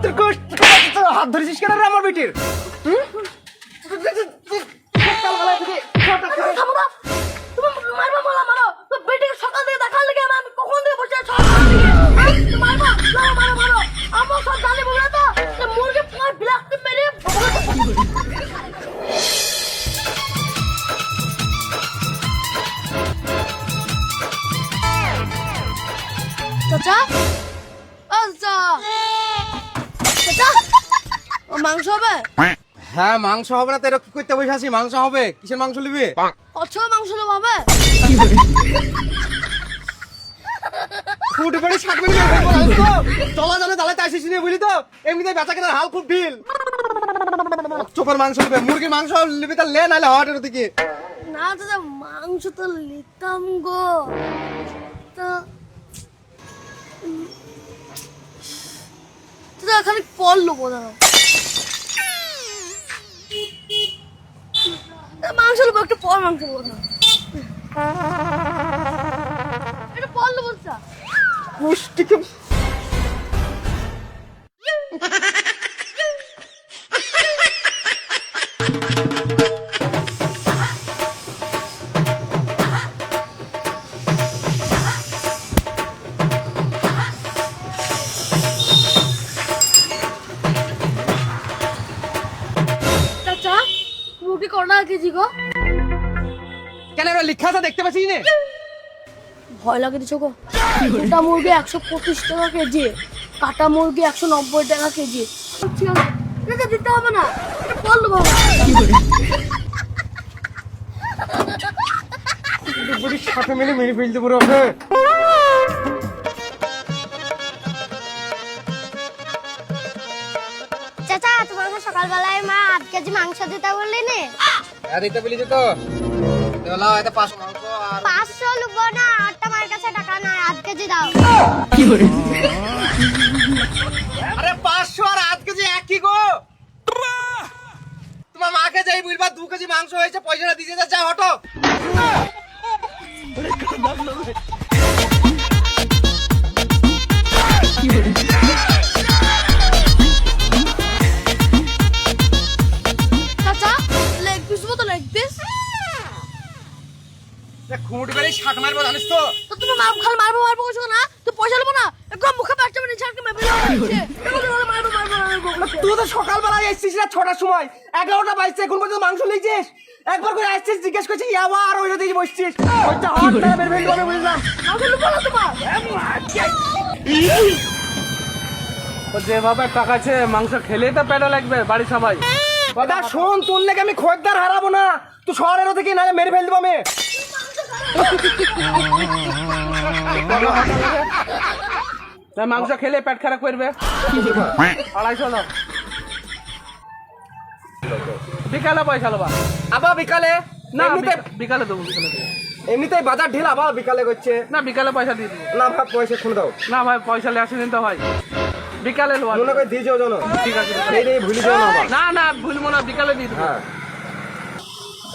তোর কষ্ট হাত ধরেছিস কেন রে আমার বেটির? সকাল থেকে দেখার লেগে আমি কখন থেকে বসে আছি মারবো মারো মারো আমার সব জানি বলে তো মুরগি পুরো ব্লাস্ট মেরে চাচা আচ্ছা চাচা ও মাংস হবে? হ্যাঁ মাংস হবে না তো এটা কি করতে বসে আছি? মাংস হবে। কিসের মাংস নিবি? কত মাংস নেবো হবে? ফুট পড়ে 60 মিনিট চলা জানে তাহলে তাই আসিস নি বুঝলি তো? এমনিতে বেচা কেনার হাল খুব ঢিল। চোখের মাংস নিবে, মুরগির মাংস নিবি তা লে নাহলে হটের দিকে। না দাদা মাংস তো নিতাম গো তো দাদা খালি পল নেবো দাদা মাংস নেবো একটু পর মাংস নেবো না একটু পল নেবো দাদা পুষ্টিকে চাচা মুরগি কটা কেজি গো? কেন রে লিখা আছে দেখতে পাচ্ছিস না? ভয় লাগে দিছো গো গোটা মুরগি 125 টাকা কেজি কাটা মুরগি 190 টাকা কেজি এটা দিতে হবে না এটা পল নেবো বড়ি 60 মিনিট মেরে ফেলতে পুরো হবে। চাচা তোমাকে সকালবেলায় মা 8 কেজি মাংস দিতে বললি নে? আর দিতে বলিস তো দেলা এটা 5 মাংস আর 500 লুবো না আটটা মার কাছে টাকা নাই 8 কেজি দাও। আরে 500 আর 8 কেজি একই গো। তোমার মাকে যাই বলবা 2 কেজি মাংস হয়েছে পয়সাটা দিতে যা হটো। চাচা লেগ পিস মতো লেগ পিস খুঁটি বাড়ি 60 মারবো জানিস তো? তো তুমি খালি মারবো মারবো কইছো না তো পয়সা নেবো না একদম মুখে বাচ্চা মানে ছাড়কে মেরে মারবো তুই তো সকালবেলায় এসেছিস না 6টার সময় 11টা বাজছে এখন পর্যন্ত মাংস লিখছিস একবার করে আসছিস জিজ্ঞেস করছিস আবার ওই দিকে বসছিস ওইটা হট না বের বের করে বুঝলাম আমাকে নেবো না তোমার যেভাবে টাকাছে মাংস খেলেই তো পেটে লাগবে বাড়ি সবাই। কথা শোন তোর লেগে আমি খোঁজদার হারাবো না তুই শহরের থেকে না মেরে ফেল দেবো আমি তাই মাংস খেলে পেট খারাপ করবে। 250 দাও বিকালে পয়সা লোবা আবার বিকালে না এমনিতে বিকালে দেবো বিকালে দেবো এমনিতেই বাজার ঢিল আবার বিকালে করছে না বিকালে পয়সা দিয়ে দেবো না ভাব পয়সা খুলে দাও না ভাই পয়সা লে আসেনি তো ভাই বিকালে লোবা মনে করে দিয়ে যাও জানো ঠিক আছে এই রে ভুলে যাও না আবার। না না ভুলবো না বিকালে দিয়ে দেবো। হ্যাঁ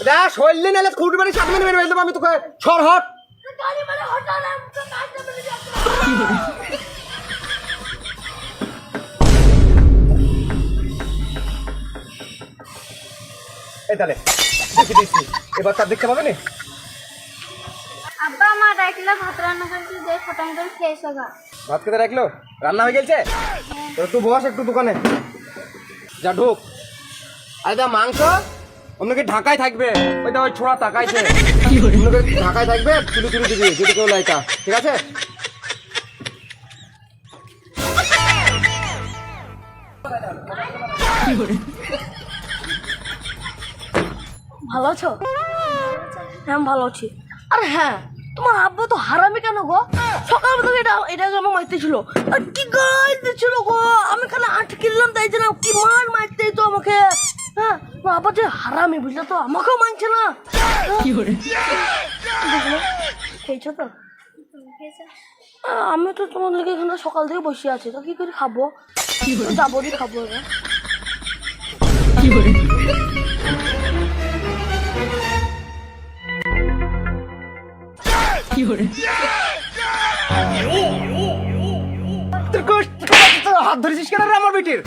দা শৈলী নালে খুঁটি বাড়ি 60 মিনিট মেরে ফেল দেবো আমি তোকে সর হট গাড়ি মানে হঠাৎ কাটতে মেরে যাচ্ছে এই তাহলে দেখে দিচ্ছি এবার তার দেখতে পাবে না আব্বা মা ডাকলে ভাত রান্না করতে যে ফটাং করে খেয়ে এসো গা। ভাত খেতে রাখলো রান্না হয়ে গেছে তো তুই বস একটু দোকানে যা ঢুক আরে দা মাংস অন্যকে ঢাকায় থাকবে ওইটা ওই ছোড়া তাকাইছে অন্যকে ঢাকায় থাকবে তুলি তুলি দিবি যদি কেউ লাইটা ঠিক আছে ভালো আছো? হ্যাঁ আমি ভালো আছি আর হ্যাঁ তোমার আব্বা তো হারামি কেন গো সকালবেলা থেকে এটা আমার মারতেছিল আর কি গাইতেছিল গো আমি খালি আটকিলাম তাই জন্য কি মার মারতে তো আমাকে হ্যাঁ তোমার আব্বা যে হারামি বুঝলে তো আমাকেও মানছে না খেয়েছো তো আমি তো তোমার লেগে এখানে সকাল থেকে বসে আছি তো কি করে খাবো যাবো দিয়ে খাবো এবার হাত ধরেছিস কেন রে আমার বেটির?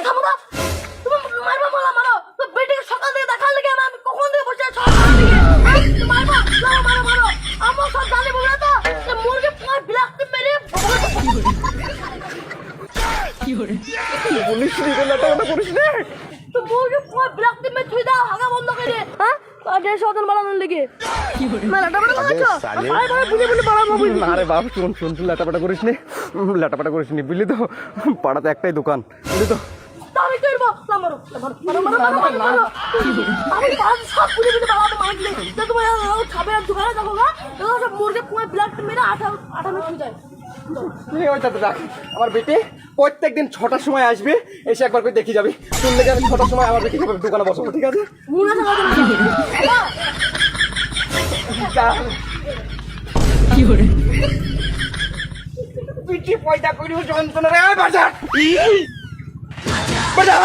থামো না। তুমি মারবা বলা মারো। তো বেটিকে সকাল থেকে দেখার লেগে আমি কখন থেকে বসে আছি সকাল থেকে। মারবা মারো মারো মারো। আমার সব জানি বলে তো মুরগি পুরো বিলাসতে মেরে পুলিশ লেটাপাটা করিস রে। তো মুরগি পুরো বিলাসতে মেরে তুই দাও হাগা বন্ধ করে দে। হ্যাঁ? আগে সদন বানানোর লেগে। মেলাটা বড় লাগাচ্ছ? আরে ভাই বুঝে বুঝে বাড়াবো বুঝলি। না রে বাপ, শুন শুন, তুই লেটাপাটা করিস নি, লেটাপাটা করিস নি, বুঝলি তো? পাড়াতে একটাই দোকান, বুঝলি তো? আমি করবো না মারো মারো মারো মারো মারো মারো। আমি পাঁচ সব বুঝে বুঝে বাড়াবো মারলে। তো তোমার খাবে দোকানে দেখো না দেখো সব মুরগি পুরো বিলাসতে মেরে আঠানো হয়ে যায়। তুই ওইটাতে রাখ। আমার বেটি প্রত্যেকদিন 6টার সময় আসবে, এসে একবার করে দেখি যাবি। তুই লেগে আমি 6টার সময় আমার বেটি দোকানে বসবো, ঠিক আছে? মুড়ে থাকা পিঠি পয়দা করিও যন্ত্রণা রে বাজার বাজার